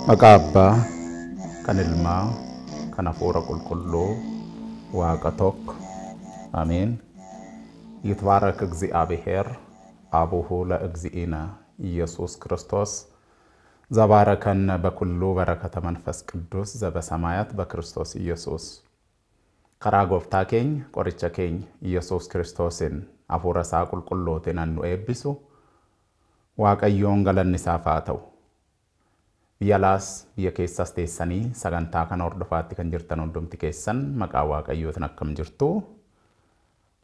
Magaba kanilma kanafura kulkullu waqatok amin يتبارك እግዚአብሔር አቡሁ ለእግዚእነ ኢየሱስ ክርስቶስ ዘባረከነ በኩሉ በረከተ መንፈስ ቅዱስ ዘበሰማያት በክርስቶስ ኢየሱስ ከራጎፍታከኝ ቆርጨከኝ ኢየሱስ ክርስቶስን አፉረሳ ቁልቁሎቴን አኑ ኤብሱ ዋቀዮን ገለንሳፋተው Yalas keessa steessanii sagantaa kana hordofaa kan jirtan hundumti keessan maqaa waaqayyootiin akkam jirtu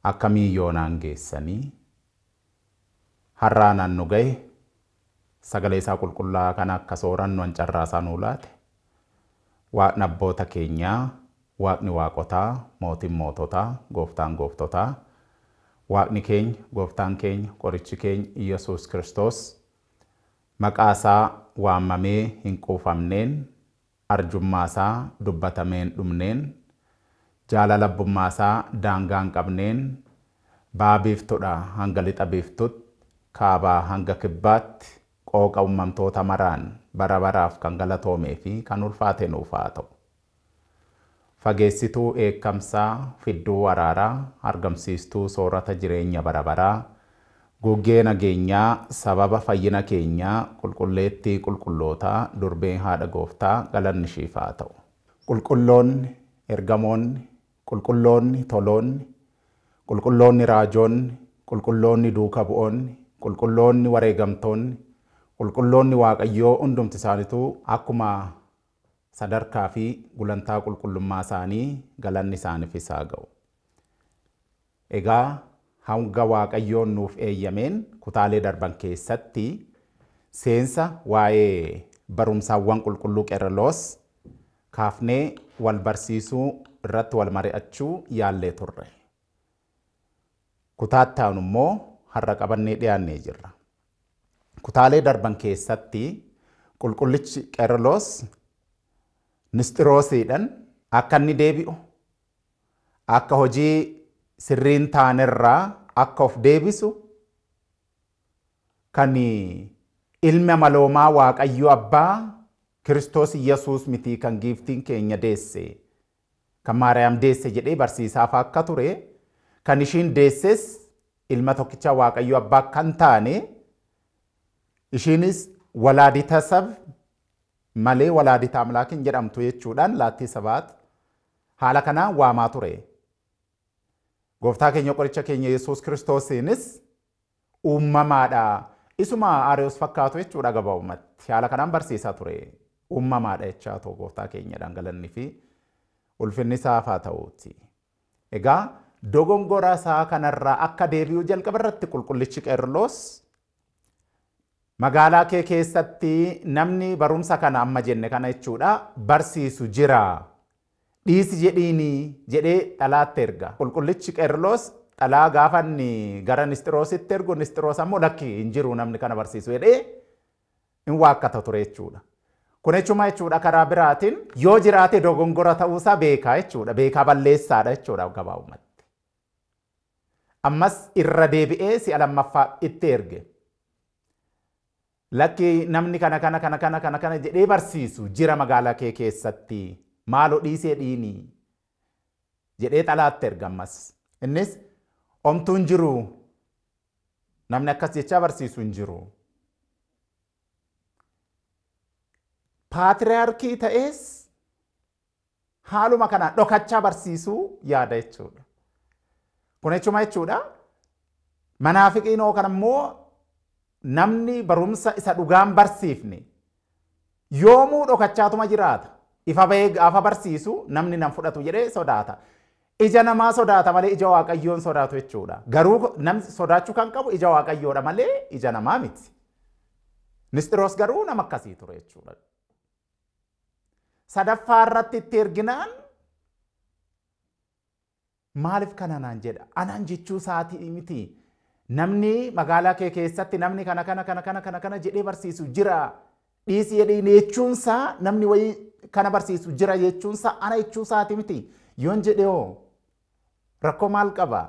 akkamii yoonaan geessanii har'aa naannu gahe sagalee isaa qulqullaa kana akka soorannu hancarraasaa nuu laate waaqni abboota keenyaa waaqni waaqotaa mootiin moototaa gooftaan gooftotaa waaqni keenya gooftaan keenya qorichi keenya Iyesuus Kiristoos maqaasaa waamamee hin quufamneen arjummaasaa dubbatameen dhumneen jaalalabbumaasaa daangaan qabneen baabiiftudha hanga lixa biiftut kaabaa hanga kibbaatti qooqa ummamtoota maraan barabaraaf kan galatoomee fi kan ulfaate nuuf haa ta'u fageessituu eekkamsaa fidduu waraaraa argamsiistuu soorata jireenya barabaraa Gugee nageenyaa sababa fayyina keenyaa qulqulleettii qulqullootaa durbeen haadha gooftaa galanni siif haa ta'u. Qulqulloonni ergamoonni qulqulloonni toloonni qulqulloonni raajoonni qulqulloonni duuka bu'oonni qulqulloonni wareegamtoonni qulqulloonni waaqayyoo hundumti isaaniitu akkuma sadarkaa fi gulantaa qulqullummaa isaanii galanni isaaniif haa ga'u. Egaa hanga waaqayyoon nuuf eeyyameen kutaalee darban keessatti seensa waa'ee barumsaawwan qulqulluu Qeerloos kaafnee wal barsiisuu irratti wal mari'achuu yaallee turre. Kutaattaan immoo har'a qabannee dhiyaannee jirra. Kutaalee darban keessatti qulqullichi Qeerloos Nisxiroosiidhaan akka inni deebi'u akka hojii sirriin taanerraa akka of deebisu kan ilma maloomaa waaqayyo abbaa Kiristoos Iyesuus miti kan giiftiin keenya deesse kan Maariyaam deesse jedhee barsiisaaf akka ture kan ishiin deesses ilma tokkicha waaqayyo abbaa kan taane ishiinis walaadita sab malee walaadita amlaakin jedhamtu jechuudhaan laattii sabaat haala kanaan waamaa ture. Gooftaa keenya qoricha keenya Yesuus Kiristoosiinis uumamaadha. Isuma Ariyoos fakkaatu jechuudha gabaabumatti. Haala kanaan barsiisaa ture. Uumamaadha jechaa ta'u gooftaa keenyadhaan galanni fi ulfinni isaaf haa ta'uuti. Egaa dogongora isaa kanarraa akka deebi'uu jalqaba irratti qulqullichi Qeerloos magaalaa kee keessatti namni barumsa kana amma jenne kana jechuudha barsiisu jira. Dhiisi jedhiini jedhee dhalaatti erga. Qulqullichi Qeerloos dhalaa gaafanni gara Nisxiroositti ergu Nisxiroos ammoo lakki hin jiru namni kana barsiisu jedhee hin waakkata ture jechuudha. Kun jechuudha karaa biraatiin yoo jiraate dogongora ta'uusaa beekaa jechuudha. Beekaa balleessaadha jechuudha gabaabumatti. Ammas irra deebi'ee si'a lammaffaa itti erge. Lakki namni kana jedhee barsiisu jira magaalaa kee keessatti. Maaloo dhiisee dhiini jedhee dhalaatti ergammas. Innis omtuu hin jiru namni akkas jechaa barsiisu hin jiru. paatriyaarkii ta'es haaluma kana dhokachaa barsiisuu yaada jechuudha. Kun jechuudha manaafiqiin yookaan immoo namni barumsa isa dhugaan barsiifne yoomuu dhokachaatuma jiraata. Ifa bahee gaafa barsiisu namni nan fudhatu jedhee sodaata. Ija namaa sodaata malee ija waaqayyoon sodaatu jechuudha. Garuu namni sodaachuu kan qabu ija waaqayyoodha malee ija namaa miti. Nisxiroos garuu nama akkasii ture jechuudha. Sadaffaa irratti itti erginaan maaliif kana naan jedha? Anaan jechuu isaatii miti. Namni magaalaa kee keessatti namni kana jedhee barsiisu jira. Dhiisii jedhee jechuunsaa namni wayii kana barsiisu jira jechuunsaa ana jechuu isaatii miti. Yoon jedhee rakkoo maal qaba?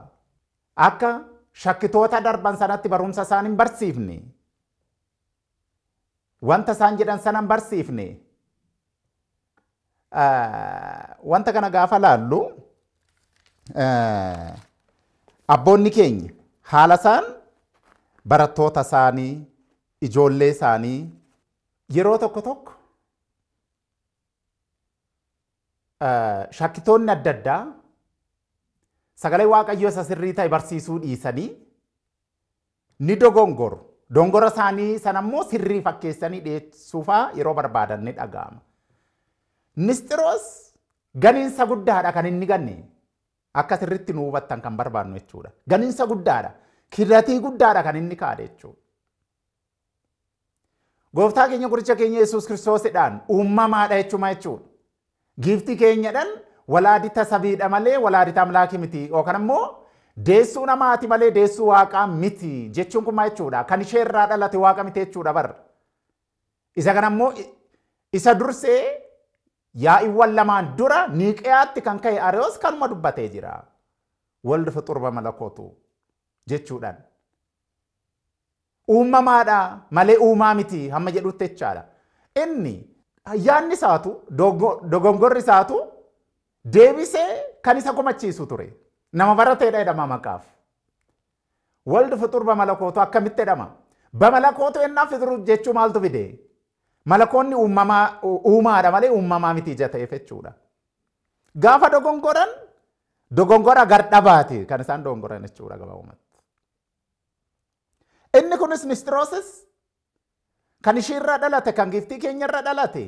Akka shakkitoota darban sanatti barumsa isaan hin barsiifne. Wanta isaan jedhan sana hin barsiifne. Wanta kana gaafa laallu abboonni keenya haala isaan barattoota isaanii, ijoollee isaanii yeroo tokko tokko shakkitoonni adda addaa sagalee waaqayyoo isa sirrii ta'e barsiisuu dhiisanii ni dogongoru. Dongora isaanii sana immoo sirrii fakkeessanii dhiyeessuufaa yeroo barbaadan ni dhaga'ama. Nisxiroos ganiinsa guddaadha kan inni ganne. Akka sirriitti nu hubattan kan barbaannu jechuudha. Ganiinsa guddaadha. Kiratii guddaadha kan inni kaa'e jechuudha. Gooftaa keenya qoricha keenya Yesuus Kiristoosidhaan uumamaadha jechuudha. Giiftii keenyadhaan walaadita sabiidha malee walaadita amlaakii miti. Yookaan immoo deessuu namaati malee deessuu waaqaa miti jechuun kun jechuudha. Kan ishee irraa dhalate waaqa miti jechuudha barra. Isa kana immoo isa dursee yaa'iiwwan lamaan dura Niiqiyaatti kan ka'e Ariyoos kanuma dubbatee jira. Waldi fixurba malakootu jechuudhaan. Uumamaadha malee uumaa miti hamma jedhutti jechaadha. Inni yaadni isaatu dogongorri isaatu deebisee kan isa komachiisu ture. Nama barateedha jedhama maqaaf. Waldi fixurba malakootu akkamitti jedhama? Bamalakootu ennaa fixuru jechuu maaltu fide? Malakoonni uumaadha malee uumamaa miti ija ta'eef jechuudha. Gaafa dogongoran dogongora gardhabaati kan isaan dogongoran jechuudha gabaabumatti. Inni kunis Nisxiroosis kan ishee irraa dhalate kan giiftii keenya irraa dhalate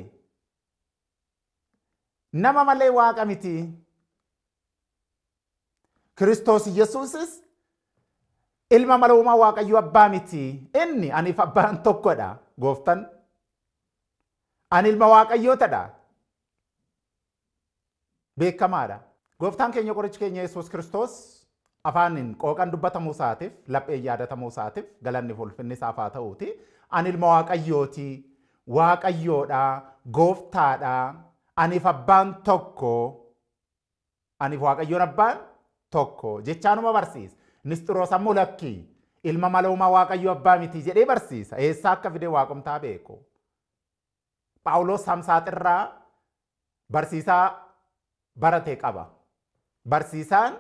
nama malee waaqa miti. Kiristoos Yesuusis ilma maloomaa waaqayyo abbaa miti. Inni aniif abbaan tokkodha gooftan. Ani ilma waaqayyootadha. Beekamaadha. Gooftaan keenya qorichi keenya Yesuus Kiristoos afaanin qooqan dubbatamuu isaatiif lapheen yaadatamuu isaatiif galanni ulfinni isaaf haa ta'uuti. Ani ilma waaqayyooti. Waaqayyoodha. Gooftaadha. Aniif abbaan tokko. Aniif waaqayyoon abbaan tokko jechaanuma barsiisa. Nisxiroos ammoo lakkii ilma maloomaa waaqayyo abbaa miti jedhee barsiisa. Eessaa akka fide waaqumtaa beeku. Phaawulos Samsaaxirraa barsiisaa barate qaba. Barsiisaan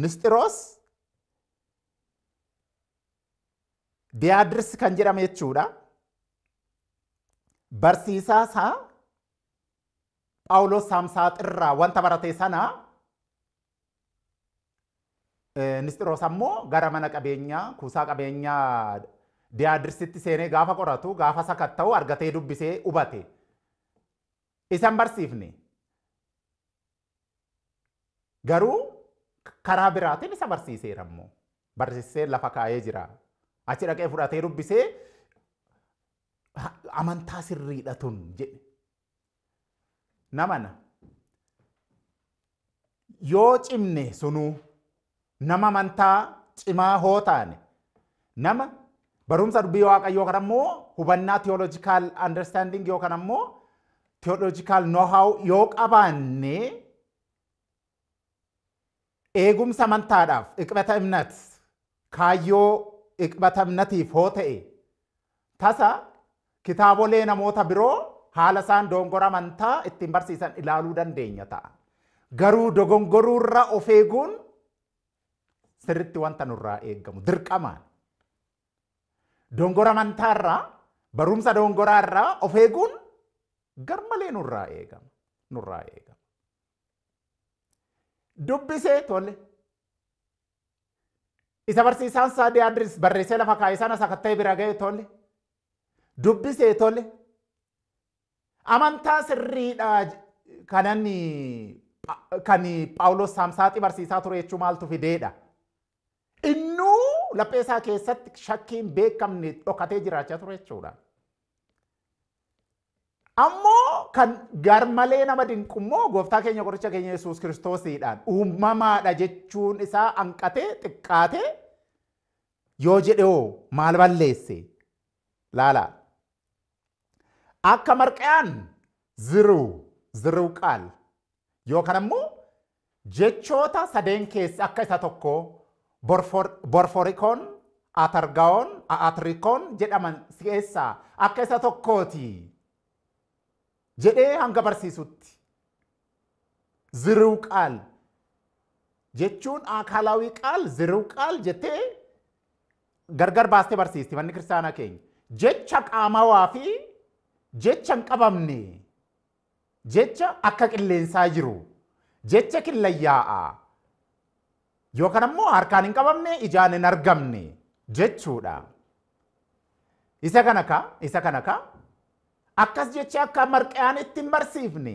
Nisxiroos Diyaadris kan jedhame jechuudha. Barsiisaa isaa Phaawulos Samsaaxirraa wanta barate sana Nisxiroos ammoo gara mana qabeenyaa kuusaa qabeenyaa Diyaadrisitti seenee gaafa qoratu gaafa sakatta'u argatee dubbisee hubate. Isan barsiifne. Garuu karaa biraatiin isa barsiiseera immoo. Barsiisee lafa kaa'ee jira. Achi dhaqee fudhatee dubbisee amantaa sirriidha tun jedhe. Namana. Yoo cimne sunuu nama amantaa cimaa hoo taane nama barumsa dubbii waaqayyoo kan ammoo hubannaa theological understanding yookaan ammoo theological know-how yoo qabaanne eegumsa amantaadhaaf iqbata imnat kaayyoo iqbata imnatiif hoo ta'e tasa kitaabolee namoota biroo haala isaan dogongora amantaa ittiin barsiisan ilaaluu dandeenya ta'a. Garuu dogongoruurra of eeguun sirriitti wanta nurraa eegamu dirqamaan. Dogongora amantaarraa Barumsa dogongoraa irraa of eeguun garmalee nurraa eegama. Dubbisee tole. Isa barsiisaan Saadii Adris barreessee lafa kaa'ee sana sakatta'ee bira ga'e tole. Dubbisee tole. Amantaa sirriidha kan Phaawulos Saamsaaxii barsiisaa ture jechuun maaltu fideedha. Innuu laphee isaa keessatti shakkiin beekamne dhokatee jiraachaa ture jechuudha. Ammoo kan garmalee nama dinqummoo gooftaa keenya qoricha keenya Yesuus Kiristoosiidhaan uumamaadha jechuun isaa hanqatee xiqqaatee yoo jedhee maal balleesse laala. Akka marqaan ziruu qaal yookaan ammoo jechoota sadeen keessa akka isa tokko borforikoon, atargaa'oon, aatrikoon jedhaman keessaa akka isa tokkooti jedhee hanga barsiisutti. Ziruu qaal jechuun akaalaawii qaal ziruu qaal jettee gargar baastee barsiisti manni kiristaanaa keenya. Jecha qaamawaa fi jecha hin qabamne, jecha akka qilleensaa jiru, jecha killayyaa'aa yookaan ammoo harkaan hin qabamne ijaan hin argamne jechuudha. Isa kana ka akkas jecha akka marqaan itti hin barsiifne.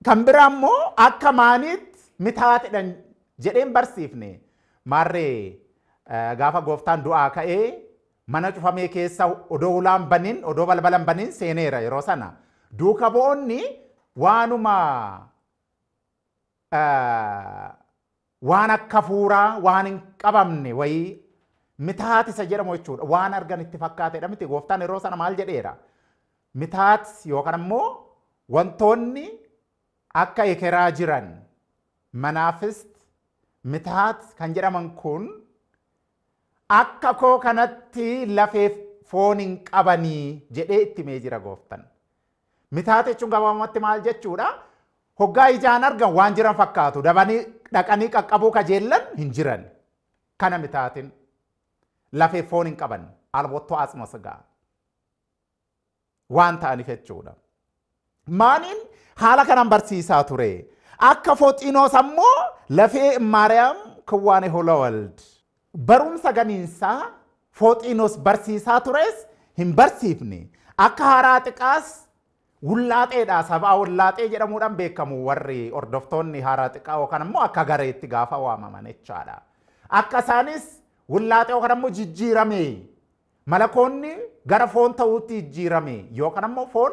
Kan biraa ammoo akka maaniitti mitaatidhaan jedhee hin barsiifne. Maarree gaafa gooftaan du'aa ka'ee mana cufamee keessa odoo ulaan baniin odoo balbalan baniin seeneera yeroo sana. Duuka bu'oonni waanuma waan akka fuuraa waan hin qabamne wayii mitaat isa jedhamu jechuudha. Waan argan itti fakkaatedha miti. Gooftaan yeroo sana maal jedheera? Mitaat yookaan ammoo wantoonni akka ekeraa jiran manaafis mitaat kan jedhaman kun akka koo kanatti lafeef foon hin qabanii jedhee itti mee jira gooftan. Mitaat jechuun gabaabumatti maal jechuudha? Hoggaa ijaan argan waan jiran fakkaatu dabanii dhaqanii qaqqabuu kajeellan hin jiran. Kana mitaatin lafeef foon hin qaban albottoo asma sigaa waan ta'aniif jechuudha. Maaniin haala kanaan barsiisaa ture. Akka Fooxiinoos ammoo lafee Maariyaam Kiwaanee Holowald barumsa ganiinsaa Fooxiinoos barsiisaa tures hin barsiifne. Akka Haraaxiqaas wullaaxeedha. Sabaa wullaaxee jedhamuudhaan beekamu warri hordoftoonni Haraaxiqaa yookaan ammoo akka gareetti gaafa waamaman jechaadha. Akka isaanis wullaaxee yookaan ammoo jijjiirame malakoonni gara foon ta'uutti jijjiirame yookaan ammoo foon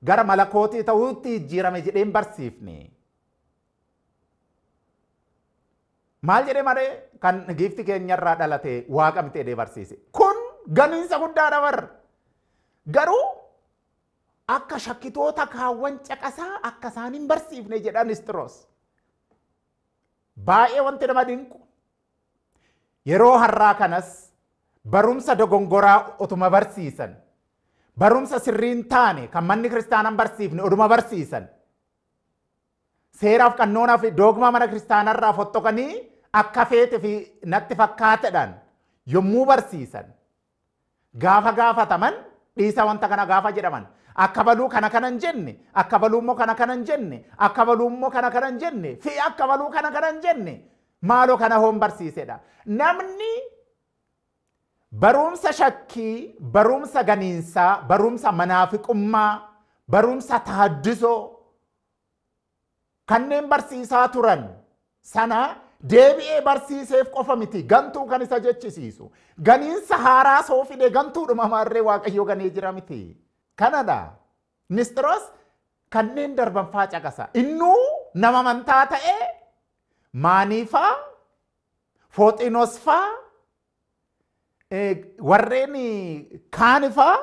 gara malakootii ta'uutti jijjiirame jedhee hin barsiifne. Maal jedhee maree kan giifti keenyarraa dhalate waaqa miti jedhee barsiise. Kun ganiinsa guddaadha bar. Garuu akka shakkitoota kaawwan caqasaa akka isaan hin barsiifne jedhan Nisxiroos. Baay'ee wanti nama dinqu. Yeroo har'aa kanas barumsa dogongoraa otuma barsiisan. Barumsa sirriin taane kan manni kiristaanaa barsiifne oduma barsiisan. Seeraaf qannoonaa fi doogma mana kiristaanarraa fottokanii akka feete fi natti fakkaatedhaan yommuu barsiisan. Gaafa gaafataman dhiisa wanta kana gaafa jedhaman. Akka baluu kana kanan jenne, akka baluu immoo kana kanan jenne, akka baluu immoo kana kanan jenne, fi akka baluu kana kanan jenne maaloo kana hoon barsiisedha. Namni barumsa shakkii, barumsa ganiinsaa, barumsa manaafiqummaa, barumsa taaddisoo kanneen barsiisaa turan sana deebi'ee barsiiseef qofa miti gantuu kan isa jechisiisu. Ganiinsa haaraa soo fide gantuudhuma maarree Waaqayyo ganee jira miti. Kanadha. Nisxiroos kanneen darbanfaa caqasa. Innuu nama amantaa ta'ee maaniifaa, Fooxiinoosfaa, warreen kaanifaa,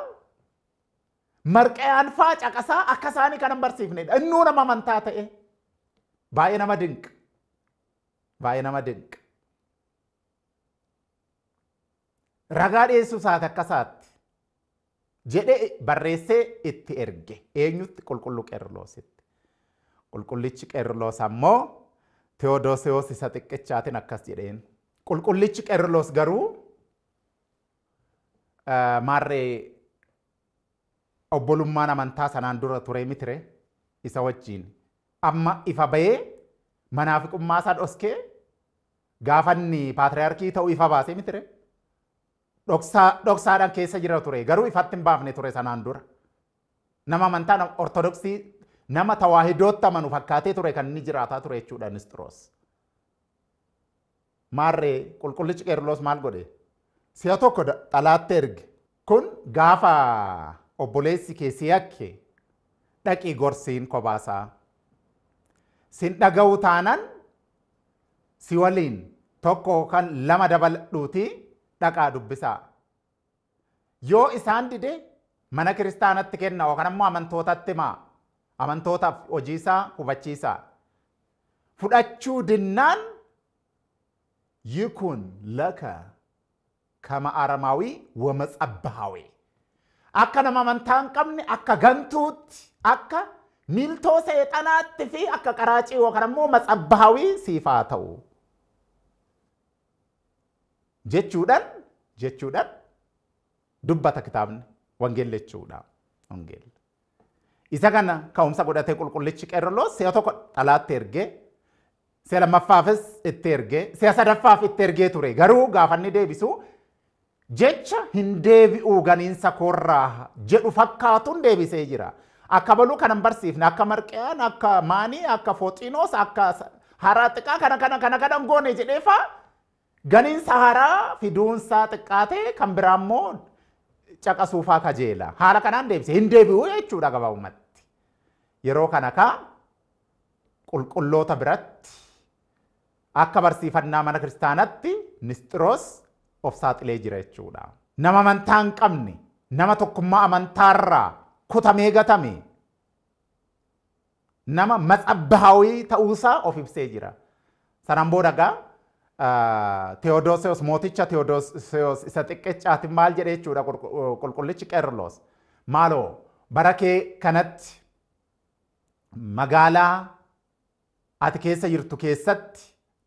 marqayaanfaa caqasaa akka isaanii kanan barsiifnedha. Innuu nama amantaa ta'ee. Baay'ee nama dinqa. Baay'ee nama dinqa. Ragaa dhiyeessuu isaati akka isaatti jedhee barreessee itti erge. Eenyutti? Qulqulluu Qeerloositti. Qulqullichi Qeerloos ammoo Tewodoosiyoos isa xiqqeechaatiin akkas jedheen. Qulqullichi Qeerloos garuu maarree obbolummaan amantaa sanaan dura ture mitire isa wajjin amma ifa bahee manaafiqummaa isaa dhoskee gaafanni paatriyaarkii ta'uu ifa baasee mitire dhoksaadhaan keessa jira ture garuu ifatti hin baafne ture sanaan dura nama amantaa ortodoksii nama tawaahidootti amanu fakkaatee ture kan inni jiraataa ture jechuudha Nisxiroos. Maarree qulqullichi Qeerloos maal godhe? Si'a tokko xalaatti erge kun gaafa obboleessi kee si yakke dhaqii gorsiin kobaasaa sin dhaga'u taanan si waliin tokko kan lama dabaladhuuti dhaqaa dubbisaa. Yoo isaan dide mana kiristaanatti kenna yookaan ammoo amantootatti himaa amantootaaf hojiisaa hubachiisaa. Fudhachuu dinnaan ይኩን ለከ ከመ አረማዊ ወመጸብሃዊ akka nama amantaa hin qabne akka gantuutti akka miiltoo seexanaatti fi akka qaraacii yookaan ammoo matsabbahawii siif haa ta'u jechuudhaan dubbata kitaabni wangeelli jechuudha. Wangeelli isa kana ka'umsa godhatee qulqullichi Qeerloos si'a tokko xalaatti ergee si'a lammaffaafis itti ergee si'a sadaffaaf itti ergee ture garuu gaafanni deebisu jecha hin deebi'uu ganiinsa koorraa jedhu fakkaatuun deebisee jira. Akka baluu kanan barsiifne akka marqiyaan akka maanii akka fooxiinoos akka haraa xiqqaa kana goone jedheefa ganiinsa haraa fiduunsaa xiqqaatee kan biraa immoo caqasuufaa kajeela. Haala kanaan deebise hin deebi'uu jechuudha gabaabumatti. Yeroo kana kaa qulqulloota biratti akka barsiifannaa mana kiristaanatti Nisxiroos of saaxilee jira jechuudha. Nama amantaa hin qabne, nama tokkummaa amantaarraa kutamee gatame, nama matsabbahawii ta'uusaa of ibsee jira. Sanaan booda gaa Tewodoosiyoos mooticha Tewodoosiyoos isa xiqqeechaatiin maal jedhee jechuudha qulqullichi Qeerloos. Maaloo bara kee kanatti magaalaa ati keessa jirtu keessatti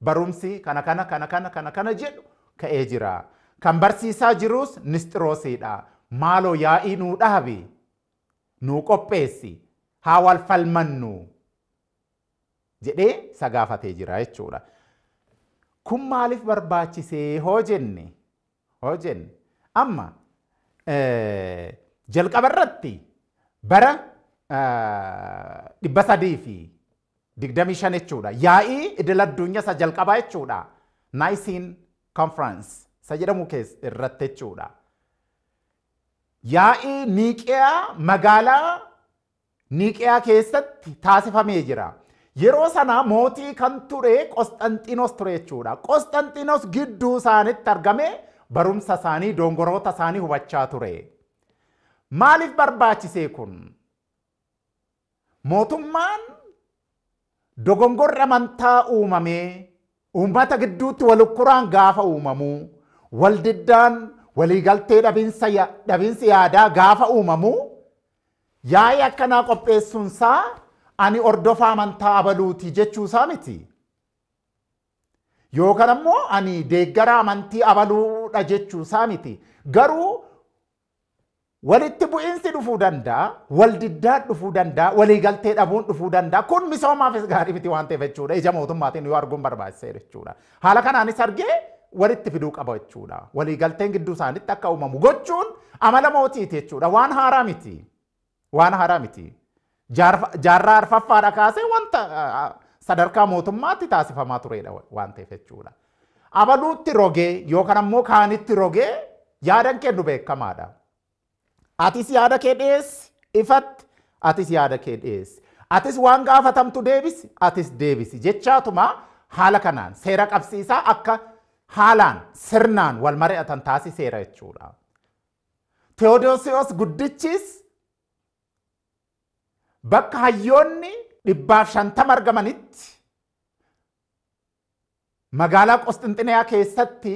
barumsi kana jedhu ka'ee jira. Kan barsiisaa jirus Nisxiroosidha. Maaloo yaa'ii nuu dhaabi, nuu qopheessi, haa wal falmannu jedhee isa gaafatee jira jechuudha. Kun maaliif barbaachisee hoo jenne amma jalqaba irratti bara 325 jechuudha. Yaa'ii idil addunyaa isa jalqabaa jechuudha. Nicene Conference isa jedhamu irratti jechuudha. Yaa'ii Niiqiyaa magaalaa Niiqiyaa keessatti taasifamee jira. Yeroo sana mootii kan ture Qosxanxiinoos ture jechuudha. Qosxanxiinoos gidduu isaanitti argame barumsa isaanii dongoroota isaanii hubachaa ture. Maaliif barbaachisee kun? Mootummaan dogongorri amantaa uumamee uummata gidduutti walukkuraan gaafa uumamu waldiddaan waliigaltee dhabinsi yaadaa gaafa uumamu yaa'ii akkanaa qopheessuunsaa ani ordofaa amantaa abaluuti jechuusaa miti. Yookaan ammoo ani deeggara amantii abaluudha jechuusaa miti. Garuu walitti bu'iinsi dhufuu danda'a, waldiddaan dhufuu danda'a, waliigaltee dhabuun dhufuu danda'a. Kun misoomaafis gaarii miti waan ta'eef jechuudha. Ija mootummaatiin yoo arguun barbaachisaa jechuudha. Haala kanaanis argee walitti fiduu qaba jechuudha. Waliigalteen gidduu isaaniitti akka uumamu gochuun amala mootiiti jechuudha. Waan haaraa miti. Jaarraa arfaffaadha kaasee wanta sadarkaa mootummaatti taasifamaa turedha waan ta'eef jechuudha. Abaluutti rogee yookaan ammoo kaanitti rogee yaadan kennu beekamaadha. Atis yaada kee dhiyeessi ifatti, atis yaada kee dhiyeessi. Atis waan gaafatamtu deebisi, atis deebisi. Jechaatuma haala kanaan seera qabsiisaa akka haalaan sirnaan wal mari'atan taasiseera jechuudha. Tewodoosiyoos guddichis bakka hayyoonni 150 argamanitti magaalaa Qosxinxiniyaa keessatti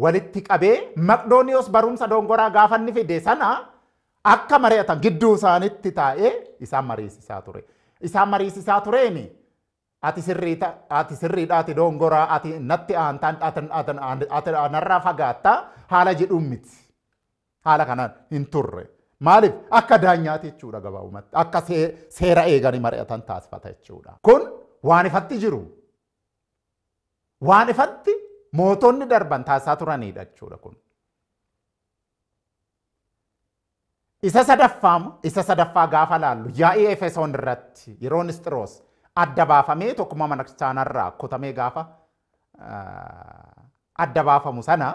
walitti qabee Maqdooniyoos barumsa dongoraa gaafanni fide sana akka mari'atan gidduu isaanitti taa'ee isaan mariisisaa ture. Isaan mariisisaa tureeni ati sirriidhaati dongoraa ati natti aantaan ati narraa fagaattaa haala jedhuun miti. haala kanaan hin turre. Maaliif akka daanyaati jechuudha gabaabumatti akka seera eeganii mari'atan taasifata jechuudha. Kun waan ifatti jiru. Waan ifatti mootonni darban taasisaa turanidha jechuudha kun. Isa sadaffaa gaafa laallu yaa'ii Efesoon irratti yeroo Nisxiroos adda baafamee tokkuma mana kiristaanarraa kutamee gaafa adda baafamu sana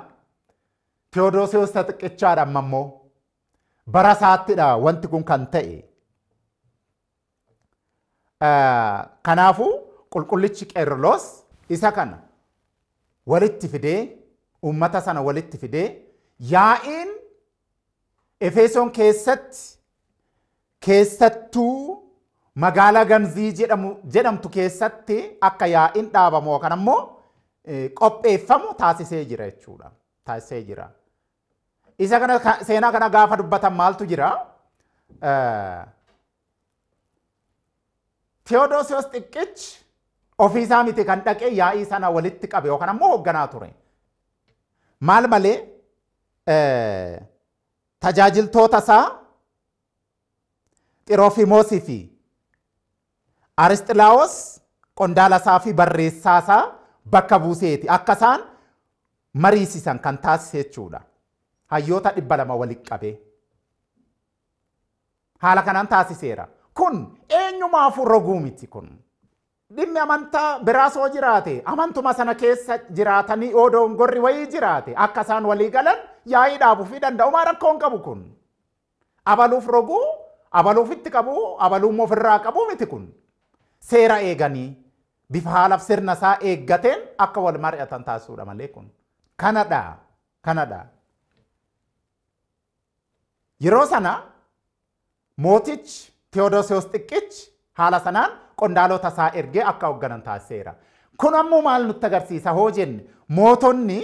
Tewodoosiyoos xiqqichaadhaan ammoo bara isaattidha wanti kun kan ta'e. Kanaafuu qulqullichi Qeerloos isa kana walitti fidee uummata sana walitti fidee yaa'iin Efesoon keessattuu magaalaa Ganzii jedhamtu keessatti akka yaa'iin dhaabamu yookaan ammoo qopheeffamu taasisee jira jechuudha. Taasisee jira. Isa kana seenaa kana gaafa dubbatan maaltu jira? Tewodoosiyoos xiqqichi ofiisaa miti kan dhaqee yaa'ii sana walitti qabe yookaan ammoo hoogganaa ture. Maal malee tajaajiltoota isaa Xiroofiimoosii fi Arisxilaawos qondaala isaa fi barreessaa isaa bakka buuseeti akka isaan mariisisan kan taasise jechuudha. Hayyoota 200 walitti qabee haala kanaan taasiseera. Kun eenyumaafuu roguu miti kun. Dhimmi amantaa biraas yoo jiraate amantuma sana keessa jiraatanii odoongorri wayii jiraate akka isaan walii galan yaa'ii dhaabuu fi danda'umaa rakkoon qabu kun. Abaluuf roguu, abaluuf itti qabuu, abaluuf ofirraa qabuu miti kun. Seera eeganii bifa haalaaf sirna isaa eeggateen akka wal mari'atan taasisuudha malee kun. Kanadha. Yeroo sana mootichi Tewodoosiyoos xiqqichi haala sanaan qondaalota isaa ergee akka hoogganan taasiseera. Kun ammoo maal nutti agarsiisa hoo jenne mootonni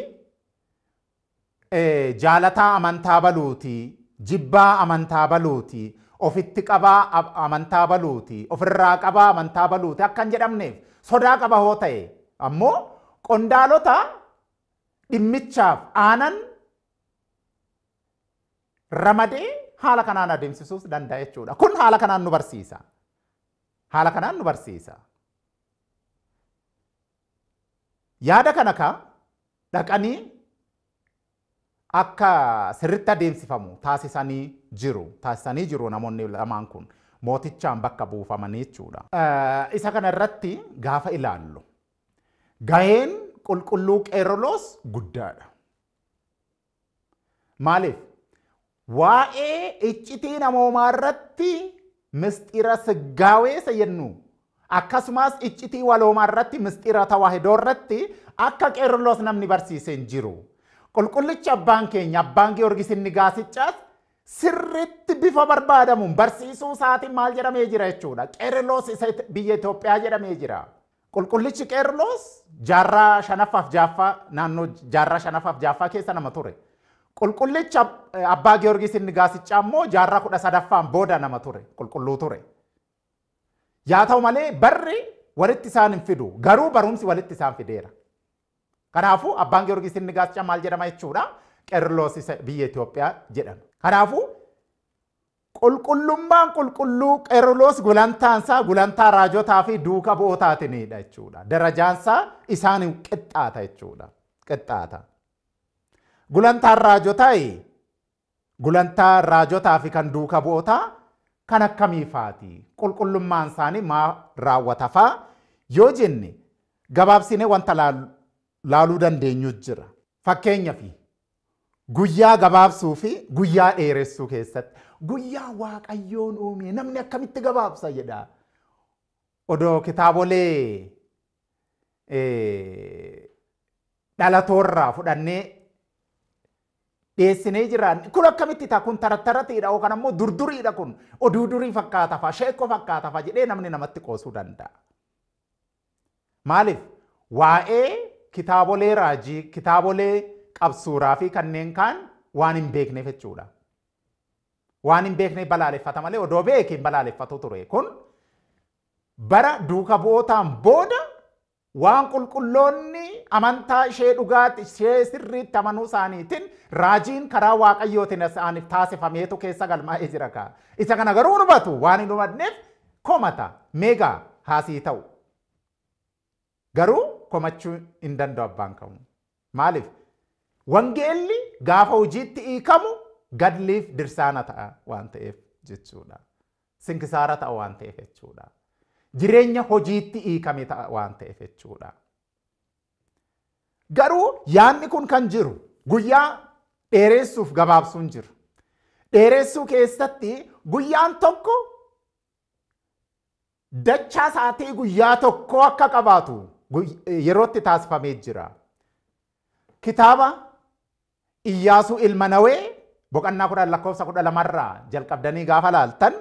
jaalataa amantaa baluuti, jibbaa amantaa baluuti, ofitti qabaa amantaa baluuti, ofirraa qabaa amantaa baluuti akka hin jedhamneef sodaa qaba hoo ta'e ammoo qondaalota dhimmichaaf aanan ramadee haala kanaan adeemsisuus danda'a jechuudha. Kun haala kanaan nu barsiisa. Yaada kana dhaqanii akka sirriitti adeemsifamu taasisanii jiru namoonni lamaan kun mootichaan bakka buufamanii jechuudha. Isa kana irratti gaafa ilaallu gaheen qulqulluu Qeerloos guddaadha. Maaliif? Waa'ee iccitii namoomaa irratti misxira siggaawee jennu akkasumas iccitii waloomaa irratti misxira tawaahidoo irratti akka Qeerloos namni barsiisee hin jiru. Qulqullichi abbaan keenya abbaan Giyoorgis inni gaasichaas sirriitti bifa barbaadamuun barsiisuu isaatiin maal jedhamee jira jechuudha. Qeerloos isa biyya Itoophiyaa jedhamee jira. Qulqullichi Qeerloos jaarraa 5ffaaf 6ffaa naannoo jaarraa 5ffaaf 6ffaa keessa nama ture. Qulqullichi abbaa Giyoorgis inni gaasichaa immoo jaarraa 13ffaan booda nama ture. Qulqulluu ture. Yaa ta'u malee barri walitti isaan hin fidu. Garuu barumsi walitti isaan fideera. Kanaafuu abbaan Giyoorgis inni gaasichaa maal jedhama jechuudha? Qeerloos isa biyya Itoophiyaa jedhama. Kanaafuu qulqullummaan qulqulluu Qeerloos gulantaansaa gulantaa raajotaa fi duuka bu'ootaatinidha jechuudha. Darajaansaa isaaniin qixxaata jechuudha. Qixxaata. Gulantaa raajotaa fi kan duuka bu'ootaa kan akkamiifaati? Qulqullummaan isaanii maa raawwatafaa? Yoo jenne gabaabsinee wanta laaluu dandeenyu jira. Fakkeenyaaf guyyaa gabaabsuu fi guyyaa dheeressuu keessatti guyyaa Waaqayyoon uume namni akkamitti gabaabsa jedha. Odoo kitaabolee dhalatoorraa fudhannee dhiyeessinee jiraan kun akkamitti ta'a kun tarattaratiidha yookaan ammoo durduriidha kun oduu durii fakkaatafa sheekoo fakkaatafa jedhee namni namatti qoosuu danda'a. Maaliif? Waa'ee kitaabolee raajii, kitaabolee qabsuuraa fi kanneen kaan waan hin beekneef jechuudha. Waan hin beekneef balaaleffata malee odoo beekee balaaleffatu ture. Kun bara duuka bu'ootaan booda waan qulqulloonni amantaa ishee dhugaatti ishee sirriitti amanuu isaaniitiin raajiin karaa waaqayyootiin isaaniif taasifameetu keessa galmaa'ee jira kaa. Isa kana garuu hubatu waan hin hubanneef komata meegaa haasii ta'u. Garuu komachuu hin danda'u abbaan ka'u. Maaliif? Wangeelli gaafa hojiitti hiikamu gadliif dirsaana ta'a waan ta'eef jechuudha. Sinkisaara ta'a waan ta'eef jechuudha. Jireenya hojiitti hiikame ta'a waan ta'eef jechuudha. Garuu yaadni kun kan jiru guyyaa dheeressuuf gabaabsuun jiru. Dheeressuu keessatti guyyaan tokko dachaa sa'aatii guyyaa tokko akka qabaatu yerootti taasifamee jira. Kitaaba Iyyaasuu ilma Nawee boqonnaa 10:12 jalqabdanii gaafa laaltan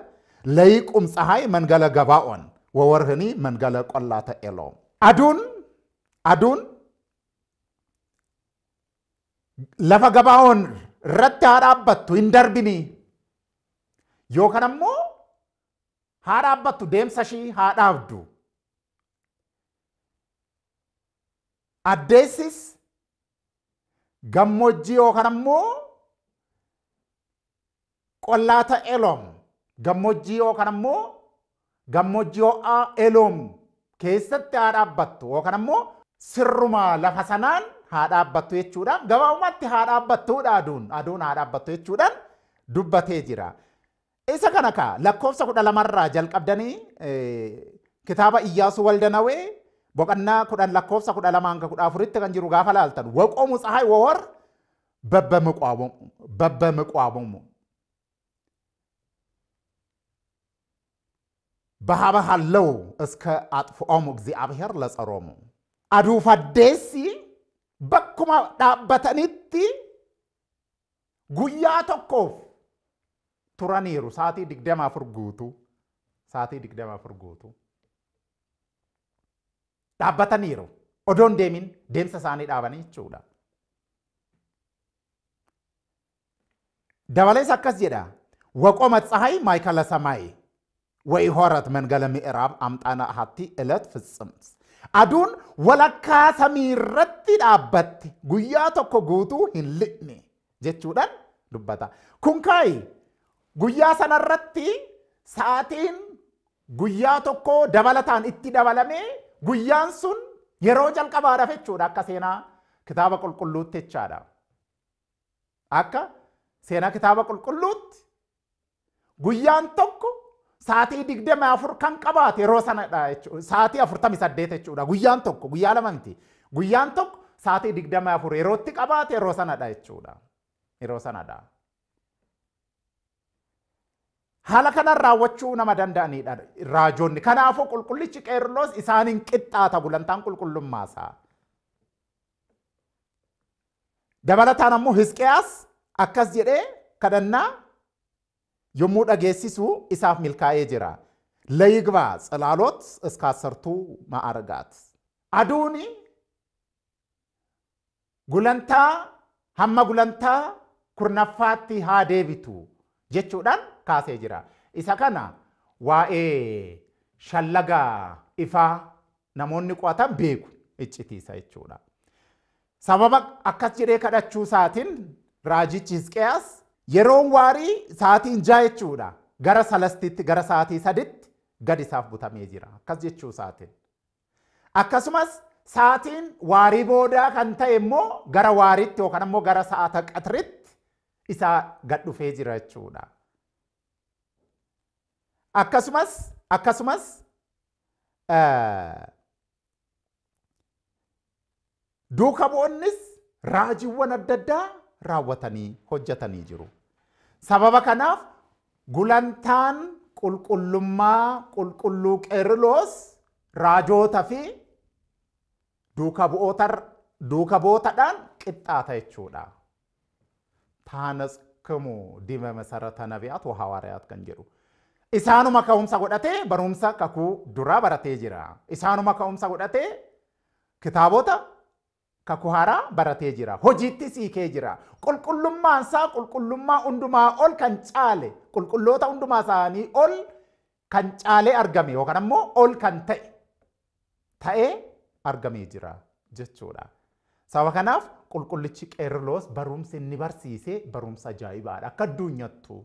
layqum ፀሐይ መንገለ ገባኦን ወወርህኒ መንገለ ቆላተ ኤሎም aduun lafa gabaa'oon irratti haa dhaabbattu hin darbini yookaan ammoo haa dhaabbattu deemsa ishii haa dhaabdu. Addeessis gammoojjii yookaan ammoo qollaata Eloom gammoojjii yookaan ammoo gammoojjii ho'aa Eloom keessatti haa dhaabbattu yookaan ammoo sirruma lafa sanaan haa dhaabbattu jechuudhaan gabaabumatti haa dhaabbattuudha aduun haa dhaabbattu jechuudhaan dubbatee jira. Isa kana kaa lakkoofsa 12 jalqabdanii kitaaba Iyyaasuu walda Nawee boqonnaa 10 lakkoofsa 12-14tti kan jiru gaafa laaltan ወቆሙ ፀሐይ ወወር በበምቋሞሙ በሃበሃለው እስከ አጥፍኦሙ እግዚአብሔር ለጸሮሙ aduu faddeessi bakkuma dhaabbatanitti guyyaa tokkoof turaniiru sa'aatii 24 guutuu dhaabbataniiru odoon deemin deemsa isaanii dhaabanii jechuudha. Dabalees akkas jedha waqomat ፀሐይ ማእከለ ሰማይ ወኢሖረት መንገለ ምዕራብ አምጣነ አሐቲ ዕለት ፍጽምት aduun walakkaa samii irratti dhaabbatti guyyaa tokko guutuu hin liqne jechuudhaan dubbata. Kun kaayi guyyaa sanarratti sa'aatiin guyyaa tokko dabalataan itti dabalamee guyyaan sun yeroo jalqabaadhaaf jechuudha akka seenaa kitaaba qulqulluutti jechaadha. Akka seenaa kitaaba qulqulluutti guyyaan tokko sa'aatii 24 kan qabaate yeroo sanadha jechuudha. Sa'aatii 48 jechuudha. Guyyaan tokko guyyaa lamanti. Guyyaan tokko sa'aatii 24 yerootti qabaate yeroo sanadha jechuudha. Yeroo sanadha. Haala kanan raawwachuu nama danda'anidha raajoonni. Kanaafuu qulqullichi Qeerloos isaaniin qixxaata gulantaan qulqullummaasaa. Dabalataan ammoo Hisqiyaas akkas jedhee kadhannaa yommuu dhageessisu isaaf milkaa'ee jira. Layigbaa ጽላሎት እስከ 10 ማዕርጋት aduun gulantaa hamma gulantaa kurnaffaatti haa deebitu jechuudhaan kaasee jira. Isa kana waa'ee shallaga ifaa namoonni qo'atan beeku iccitiisa jechuudha. Sababa akkas jedhee kadhachuu isaatiin raajichi Hisqiyaas yeroon waarii sa'aatiin 6 jechuudha. Gara salastitti gara sa'aatii 3tti gadi isaaf butamee jira. Akkas jechuu isaatiin. Akkasumas sa'aatiin waarii boodaa kan ta'e immoo gara waariitti yookaan immoo gara sa'aata qaxiritti isaa gad dhufee jira jechuudha. Akkasumas duuka bu'onnis raajiiwwan adda addaa raawwatanii hojjetanii jiru. Sababa kanaaf gulantaan qulqullummaa qulqulluu Qeerloos raajoota fi duuka bu'ootaadhaan qixxaata jechuudha. ታነጽክሙ ዲበ መሰረተ ነቢያት ወሐዋርያት kan jedhu. Isaanuma ka'umsa godhatee barumsa kakuu duraa baratee jira. Isaanuma ka'umsa godhatee kitaabota kakuu haaraa baratee jira. Hojiittis hiikee jira. Qulqullummaan isaa qulqullummaa hundumaa ol kan caale qulqulloota hundumaa isaanii ol kan caalee argame yookaan ammoo ol kan ta'ee argamee jira jechuudha. Sababa kanaaf qulqullichi Qeerloos barumsi inni barsiise barumsa ajaa'ibaadha. Akka addunyaattu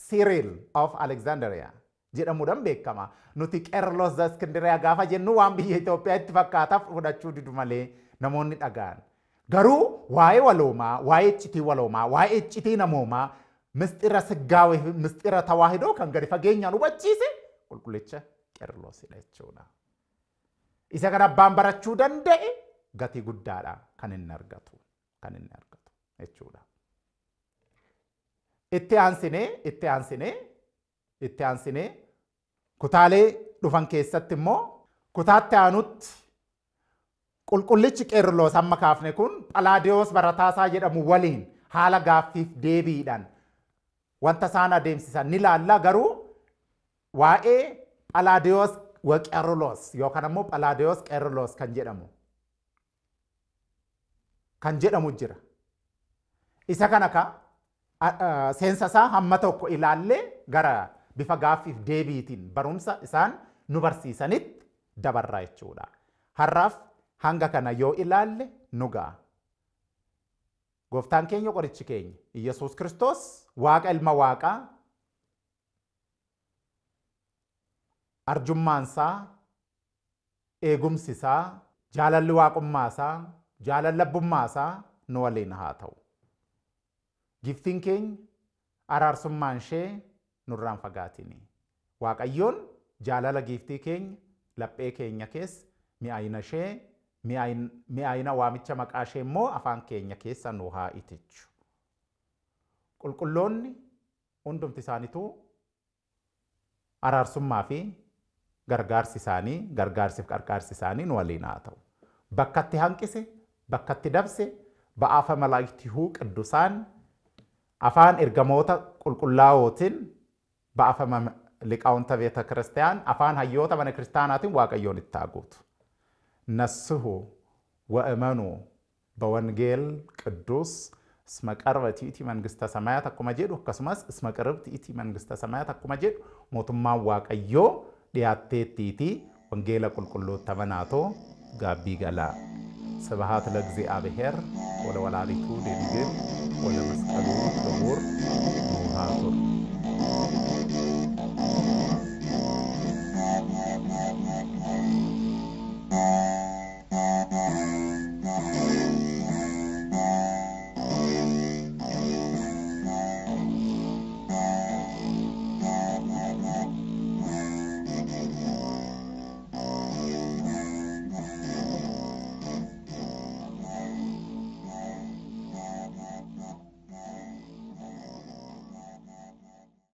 Cyril of Alexandria jedhamuudhaan beekama. Nuti Qeerloos Iskindiriyaa gaafa jennu waan biyya Itoophiyaa itti fakkaataaf fudhachuu didu malee namoonni dhagaan. Garuu waa'ee waloomaa, waa'ee iccitii waloomaa, waa'ee iccitii namoomaa, mistira siggaawee fi mistira tawaahidoo kan gadi fageenyaan hubachiise qulqullicha Qeerloosidha jechuudha. Isa kana abbaan barachuu danda'e gatii guddaadha kan inni argatu jechuudha. Itti aansinee kutaalee dhufan keessatti immoo kutaatti aanutti qulqullichi Qeerloos amma kaafne kun Phalaadiyoos barataasaa jedhamu waliin haala gaaffiif deebiidhaan wanta isaan adeemsisan ni ilaalla. Garuu waa'ee Phalaadiyoos Qeerloos yookaan immoo Phalaadiyoos Qeerloos kan jedhamu jira. Isa kana seensa isaa hamma tokko ilaallee gara bifa gaaffiif deebiitiin barumsa isaan nu barsiisanitti dabarraa jechuudha. Har'aaf hanga kana yoo ilaalle nu ga'a. Gooftaan keenya qorichi keenya Iyyasuus Kiristoos Waaqa ilma Waaqaa arjummaan isaa, eegumsi isaa, jaalalli waaqummaa isaa, jaalalli abbummaa isaa nu waliin haa ta'u. Giftiin keenya araarsummaan ishee nurraan fagaatini. Waaqayyoon jaalala giftii keenya laphee keenya keessa mi'aayina ishee mi'aayina waamicha maqaa ishee immoo afaan keenya keessa nu haa itichu. Qulqulloonni hundumti isaaniitu araarsummaa fi gargaarsiif qarqaarsi isaanii nu waliin haa ta'u. Bakka itti hanqise, bakka itti dabse, ba'aafa malaa'iktii qiddusaan afaan ergamoota qulqullaa'ootiin ba'aafa liqaawunta beeta kiristiyaan afaan hayyoota mana kiristaanaatiin Waaqayyoon itti haa guutu. ነስሑ ወእመኑ በወንጌል ቅዱስ እስመ ቀርበት ይእቲ መንግሥተ ሰማያት akkuma jedhu akkasumas እስመ ቀርብት ይእቲ መንግሥተ ሰማያት akkuma jedhu mootummaan Waaqayyoo dhiyaatteettiiti wangeela qulqulluutti amanaatoo gaabbii galaa. ስብሐት ለእግዚአብሔር ወለወላዲቱ ድንግል ወለመስቀሉ